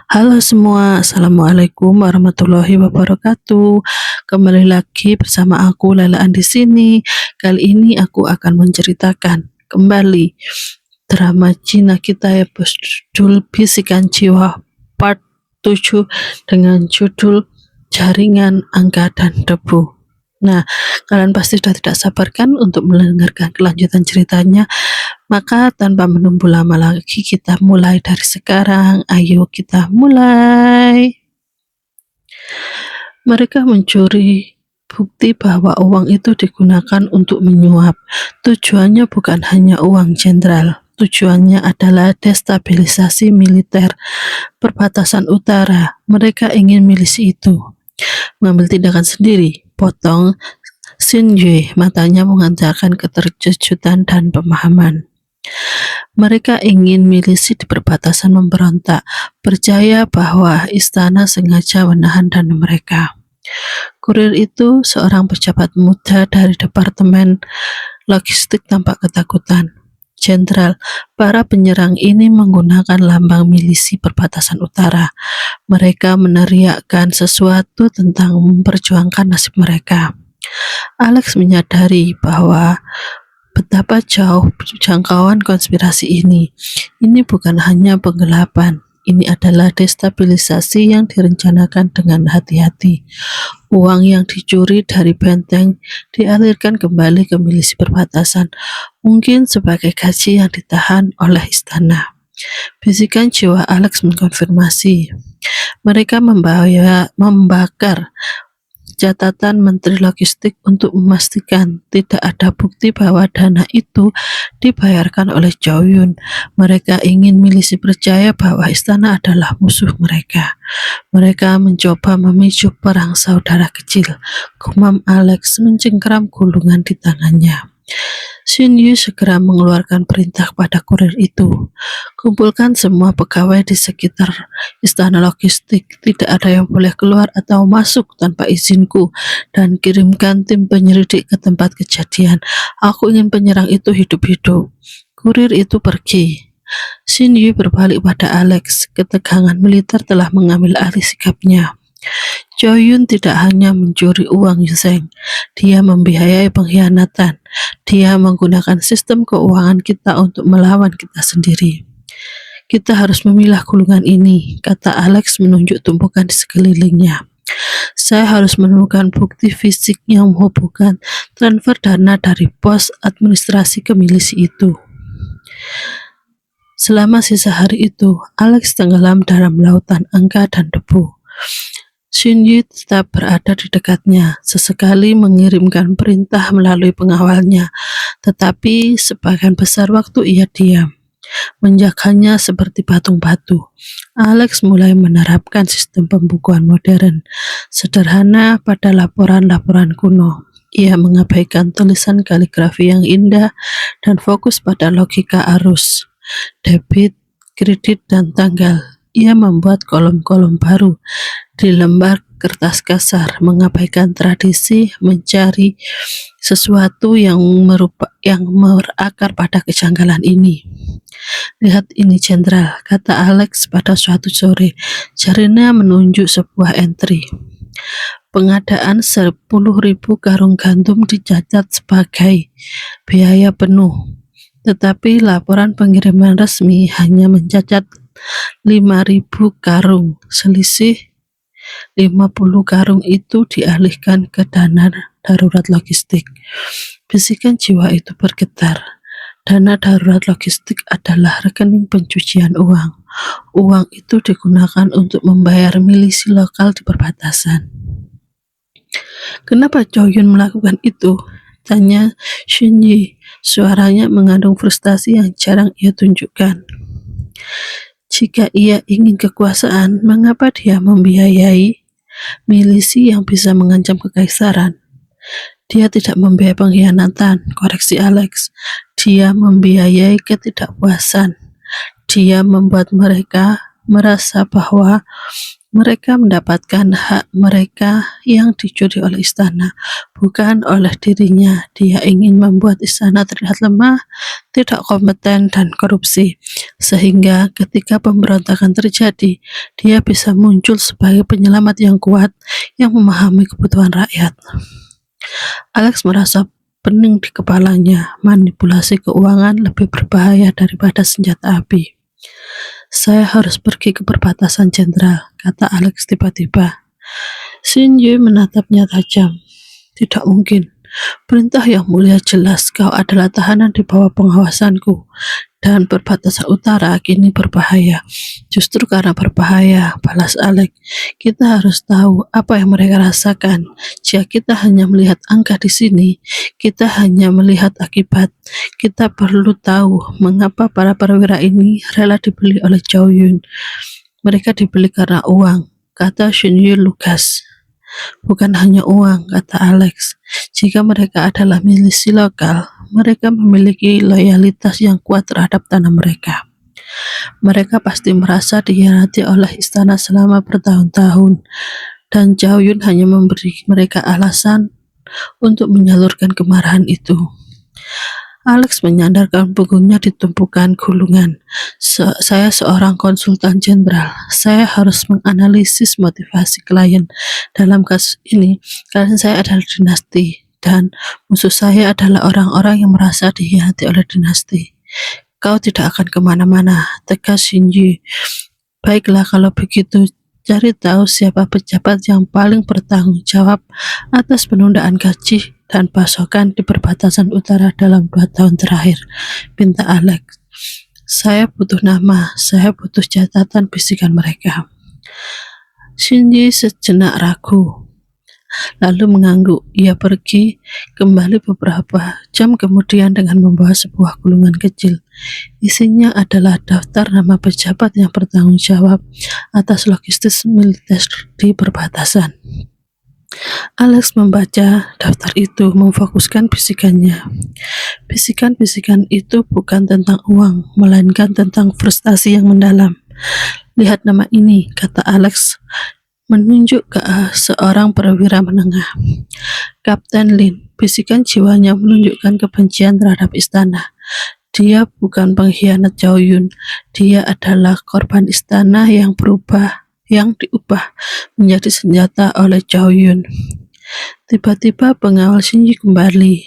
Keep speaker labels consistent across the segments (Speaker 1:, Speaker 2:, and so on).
Speaker 1: Halo semua, Assalamualaikum warahmatullahi wabarakatuh. Kembali lagi bersama aku Lalaan di sini. Kali ini aku akan menceritakan kembali drama Cina kita yang berjudul Bisikan Jiwa Part 7 dengan judul Jaringan Angka dan Debu. Nah, kalian pasti sudah tidak sabar kan untuk mendengarkan kelanjutan ceritanya. Maka tanpa menunggu lama lagi kita mulai dari sekarang. Ayo kita mulai. Mereka mencuri bukti bahwa uang itu digunakan untuk menyuap. Tujuannya bukan hanya uang jenderal. Tujuannya adalah destabilisasi militer perbatasan utara. Mereka ingin milisi itu mengambil tindakan sendiri. Potong Xin Yue, matanya memancarkan keterkejutan dan pemahaman. Mereka ingin milisi di perbatasan memberontak, percaya bahwa istana sengaja menahan dana mereka. Kurir itu seorang pejabat muda dari Departemen Logistik tampak ketakutan. Jenderal, para penyerang ini menggunakan lambang milisi perbatasan utara. Mereka meneriakkan sesuatu tentang memperjuangkan nasib mereka. Alex menyadari bahwa betapa jauh jangkauan konspirasi ini. Ini bukan hanya penggelapan, ini adalah destabilisasi yang direncanakan dengan hati-hati. Uang yang dicuri dari benteng dialirkan kembali ke milisi perbatasan, mungkin sebagai gaji yang ditahan oleh istana. Bisikan jiwa Alex mengkonfirmasi. Mereka membakar catatan Menteri Logistik untuk memastikan tidak ada bukti bahwa dana itu dibayarkan oleh Zhao Yun. Mereka ingin milisi percaya bahwa istana adalah musuh mereka. Mereka mencoba memicu perang saudara kecil. Gumam Alex mencengkeram gulungan di tangannya. Xin Yu segera mengeluarkan perintah pada kurir itu. Kumpulkan semua pegawai di sekitar istana logistik. Tidak ada yang boleh keluar atau masuk tanpa izinku. Dan kirimkan tim penyelidik ke tempat kejadian. Aku ingin penyerang itu hidup-hidup. Kurir itu pergi. Xin Yu berbalik pada Alex. Ketegangan militer telah mengambil alih sikapnya. Zhao Yun tidak hanya mencuri uang Yuzheng, dia membiayai pengkhianatan. Dia menggunakan sistem keuangan kita untuk melawan kita sendiri. Kita harus memilah gulungan ini, kata Alex menunjuk tumpukan di sekelilingnya. Saya harus menemukan bukti fisik yang menghubungkan transfer dana dari pos administrasi ke milisi itu. Selama sisa hari itu, Alex tenggelam dalam lautan angka dan debu. Xin Yu tetap berada di dekatnya, sesekali mengirimkan perintah melalui pengawalnya, tetapi sebagian besar waktu ia diam, menjaganya seperti patung batu. Alex mulai menerapkan sistem pembukuan modern, sederhana pada laporan-laporan kuno. Ia mengabaikan tulisan kaligrafi yang indah dan fokus pada logika arus, debit, kredit, dan tanggal. Ia membuat kolom-kolom baru di lembar kertas kasar, mengabaikan tradisi, mencari sesuatu yang berakar pada kejanggalan ini. Lihat ini jenderal, kata Alex pada suatu sore. Jarinya menunjuk sebuah entry. Pengadaan 10.000 karung gandum dicatat sebagai biaya penuh, tetapi laporan pengiriman resmi hanya mencatat 5.000 karung. Selisih 50 karung itu dialihkan ke dana darurat logistik. Bisikan jiwa itu bergetar. Dana darurat logistik adalah rekening pencucian uang. Uang itu digunakan untuk membayar milisi lokal di perbatasan. Kenapa Zhao Yun melakukan itu? Tanya Xin Yi. Suaranya mengandung frustasi yang jarang ia tunjukkan. Jika ia ingin kekuasaan, mengapa dia membiayai milisi yang bisa mengancam kekaisaran? Dia tidak membiayai pengkhianatan, koreksi Alex. Dia membiayai ketidakpuasan. Dia membuat mereka merasa bahwa Mereka mendapatkan hak mereka yang dicuri oleh istana, bukan oleh dirinya. Dia ingin membuat istana terlihat lemah, tidak kompeten, dan korupsi, sehingga ketika pemberontakan terjadi, dia bisa muncul sebagai penyelamat yang kuat yang memahami kebutuhan rakyat. Alex merasa pening di kepalanya. Manipulasi keuangan lebih berbahaya daripada senjata api. Saya harus pergi ke perbatasan jenderal, kata Alex tiba-tiba. Shinji menatapnya tajam. Tidak mungkin. Perintah yang mulia jelas, kau adalah tahanan di bawah pengawasanku. Dan perbatasan utara kini berbahaya. Justru karena berbahaya, balas Alex, kita harus tahu apa yang mereka rasakan. Jika kita hanya melihat angka di sini, kita hanya melihat akibat. Kita perlu tahu mengapa para perwira ini rela dibeli oleh Zhao Yun. Mereka dibeli karena uang, kata Shinji lugas. Bukan hanya uang, kata Alex. Jika mereka adalah milisi lokal, mereka memiliki loyalitas yang kuat terhadap tanah mereka. Mereka pasti merasa dikhianati oleh istana selama bertahun-tahun, dan Zhao Yun hanya memberi mereka alasan untuk menyalurkan kemarahan itu. Alex menyandarkan punggungnya di tumpukan gulungan. Saya seorang konsultan jenderal. Saya harus menganalisis motivasi klien. Dalam kasus ini, klien saya adalah dinasti, dan musuh saya adalah orang-orang yang merasa dikhianati oleh dinasti. Kau tidak akan kemana-mana, tegas Shinji. Baiklah kalau begitu, cari tahu siapa pejabat yang paling bertanggung jawab atas penundaan gaji dan pasokan di perbatasan utara dalam 2 tahun terakhir, pinta Alex. Saya butuh nama, saya butuh catatan, bisikan mereka. Shinji sejenak ragu, lalu mengangguk. Ia pergi kembali beberapa jam kemudian dengan membawa sebuah gulungan kecil. Isinya adalah daftar nama pejabat yang bertanggung jawab atas logistik militer di perbatasan. Alex membaca daftar itu, memfokuskan bisikannya. Bisikan-bisikan itu bukan tentang uang, melainkan tentang frustasi yang mendalam. Lihat nama ini, kata Alex, menunjuk ke seorang perwira menengah. Kapten Lin. Bisikan jiwanya menunjukkan kebencian terhadap istana. Dia bukan pengkhianat Zhao Yun. Dia adalah korban istana yang diubah menjadi senjata oleh Zhao Yun. Tiba-tiba pengawal Shinji kembali.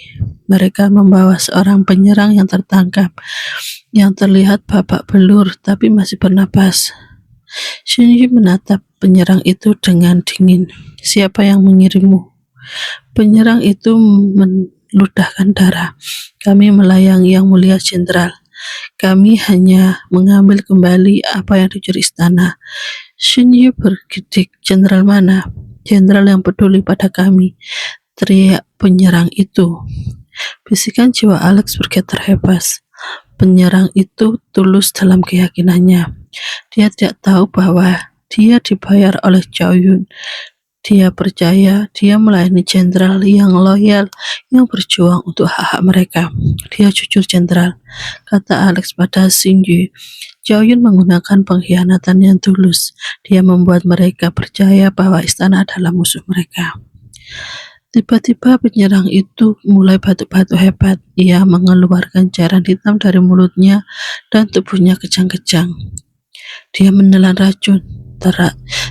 Speaker 1: Mereka membawa seorang penyerang yang tertangkap, yang terlihat babak belur tapi masih bernapas. Shinji menatap penyerang itu dengan dingin. Siapa yang mengirimmu? Penyerang itu meludahkan darah. Kami melayang yang mulia jenderal. Kami hanya mengambil kembali apa yang dicuri istana. Shinji bergidik. Jenderal mana? Jenderal yang peduli pada kami, teriak penyerang itu. Bisikan jiwa Alex bergetar hebat. Penyerang itu tulus dalam keyakinannya. Dia tidak tahu bahwa dia dibayar oleh Zhao Yun. Dia percaya dia melayani jenderal yang loyal, yang berjuang untuk hak-hak mereka. Dia jujur jenderal, kata Alex pada Shinji. Zhao Yun menggunakan pengkhianatan yang tulus. Dia membuat mereka percaya bahwa istana adalah musuh mereka. Tiba-tiba penyerang itu mulai batuk-batuk hebat. Ia mengeluarkan cairan hitam dari mulutnya dan tubuhnya kejang-kejang. Dia menelan racun,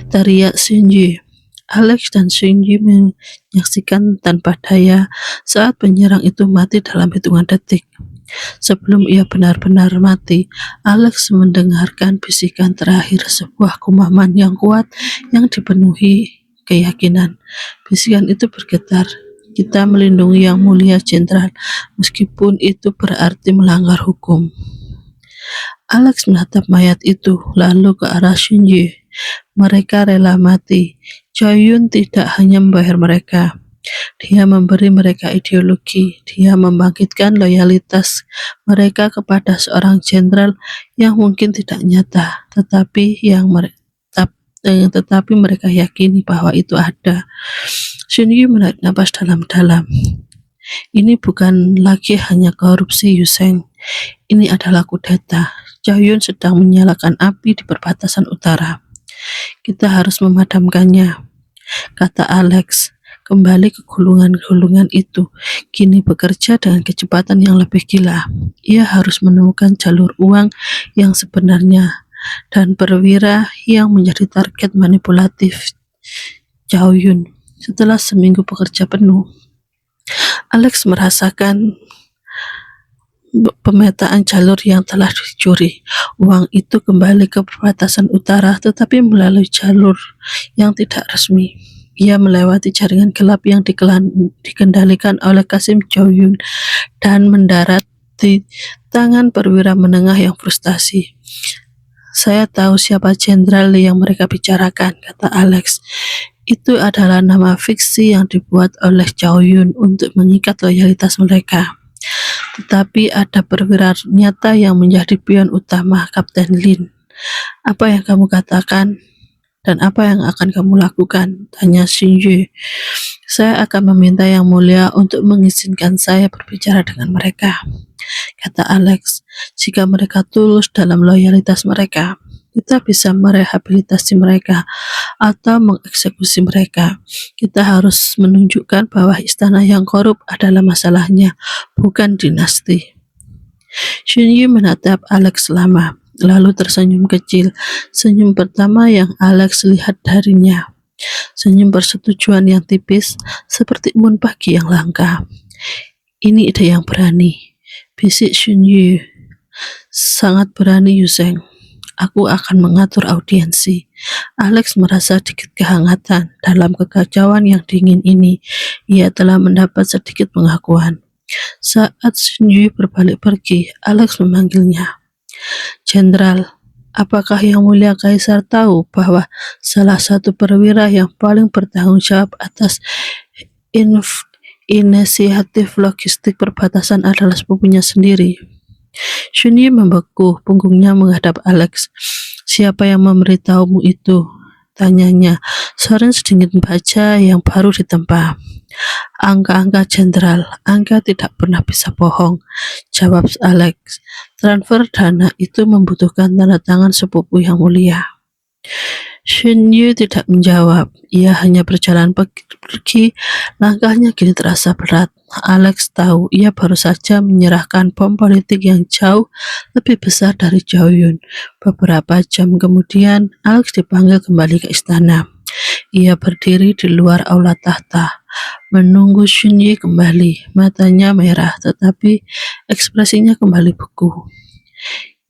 Speaker 1: teriak Shinji. Alex dan Shinji menyaksikan tanpa daya saat penyerang itu mati dalam hitungan detik. Sebelum ia benar-benar mati, Alex mendengarkan bisikan terakhir, sebuah kumaman yang kuat yang dipenuhi keyakinan. Bisikan itu bergetar, kita melindungi yang mulia jenderal, meskipun itu berarti melanggar hukum. Alex menatap mayat itu, lalu ke arah Shinji. Mereka rela mati. Zhao Yun tidak hanya membayar mereka, dia memberi mereka ideologi. Dia membangkitkan loyalitas mereka kepada seorang jenderal yang mungkin tidak nyata, tetapi mereka yakini bahwa itu ada. Shinji menarik napas dalam-dalam. Ini bukan lagi hanya korupsi, Yuseng. Ini adalah kudeta. Zhao Yun sedang menyalakan api di perbatasan utara. Kita harus memadamkannya, kata Alex. Kembali ke gulungan-gulungan itu, kini bekerja dengan kecepatan yang lebih gila. Ia harus menemukan jalur uang yang sebenarnya dan perwira yang menjadi target manipulatif Chow Yun. Setelah seminggu bekerja penuh, Alex merasakan pemetaan jalur yang telah dicuri. Uang itu kembali ke perbatasan utara, tetapi melalui jalur yang tidak resmi. Ia melewati jaringan gelap yang dikendalikan oleh Kasim Chow-yun dan mendarat di tangan perwira menengah yang frustasi. Saya tahu siapa jenderal yang mereka bicarakan, kata Alex. Itu adalah nama fiksi yang dibuat oleh Chow-yun untuk mengikat loyalitas mereka. Tetapi ada perwira nyata yang menjadi pion utama, Kapten Lin. Apa yang kamu katakan dan apa yang akan kamu lakukan? Tanya Xinyu. Saya akan meminta Yang Mulia untuk mengizinkan saya berbicara dengan mereka, kata Alex. Jika mereka tulus dalam loyalitas mereka, kita bisa merehabilitasi mereka atau mengeksekusi mereka. Kita harus menunjukkan bahwa istana yang korup adalah masalahnya, bukan dinasti. Xinyu menatap Alex lama, lalu tersenyum kecil, senyum pertama yang Alex lihat darinya. Senyum persetujuan yang tipis, seperti embun pagi yang langka. Ini ide yang berani, bisik Xinyu. Sangat berani, Yuzheng. Aku akan mengatur audiensi. Alex merasa sedikit kehangatan dalam kekacauan yang dingin ini. Ia telah mendapat sedikit pengakuan. Saat Xinyu berbalik pergi, Alex memanggilnya. Jenderal, apakah Yang Mulia Kaisar tahu bahwa salah satu perwira yang paling bertanggung jawab atas inisiatif logistik perbatasan adalah sepupunya sendiri? Xinyu membeku, punggungnya menghadap Alex. Siapa yang memberitahumu itu? Tanyanya, suara sedikit baja yang baru ditempa. Angka-angka jenderal, angka tidak pernah bisa bohong, jawab Alex. Transfer dana itu membutuhkan tanda tangan sepupu Yang Mulia. Xinyu tidak menjawab, ia hanya berjalan pergi, langkahnya kini terasa berat. Alex tahu ia baru saja menyerahkan bom politik yang jauh lebih besar dari Chow-yun. Beberapa jam kemudian, Alex dipanggil kembali ke istana. Ia berdiri di luar aula tahta, menunggu Xinyu kembali. Matanya merah, tetapi ekspresinya kembali beku.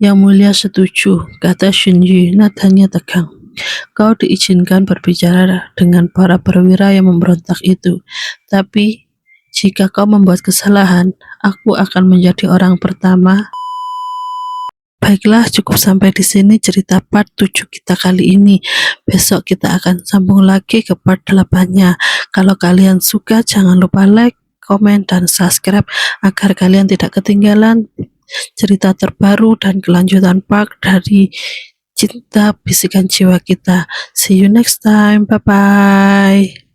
Speaker 1: Yang Mulia setuju, kata Xinyu, nadanya tegang. Kau diizinkan berbicara dengan para perwira yang memberontak itu, tapi jika kau membuat kesalahan, aku akan menjadi orang pertama. Baiklah, cukup sampai di sini cerita part 7 kita kali ini. Besok kita akan sambung lagi ke part 8-nya. Kalau kalian suka, jangan lupa like, komen, dan subscribe agar kalian tidak ketinggalan cerita terbaru dan kelanjutan part dari Cinta Bisikan Jiwa kita. See you next time. Bye-bye.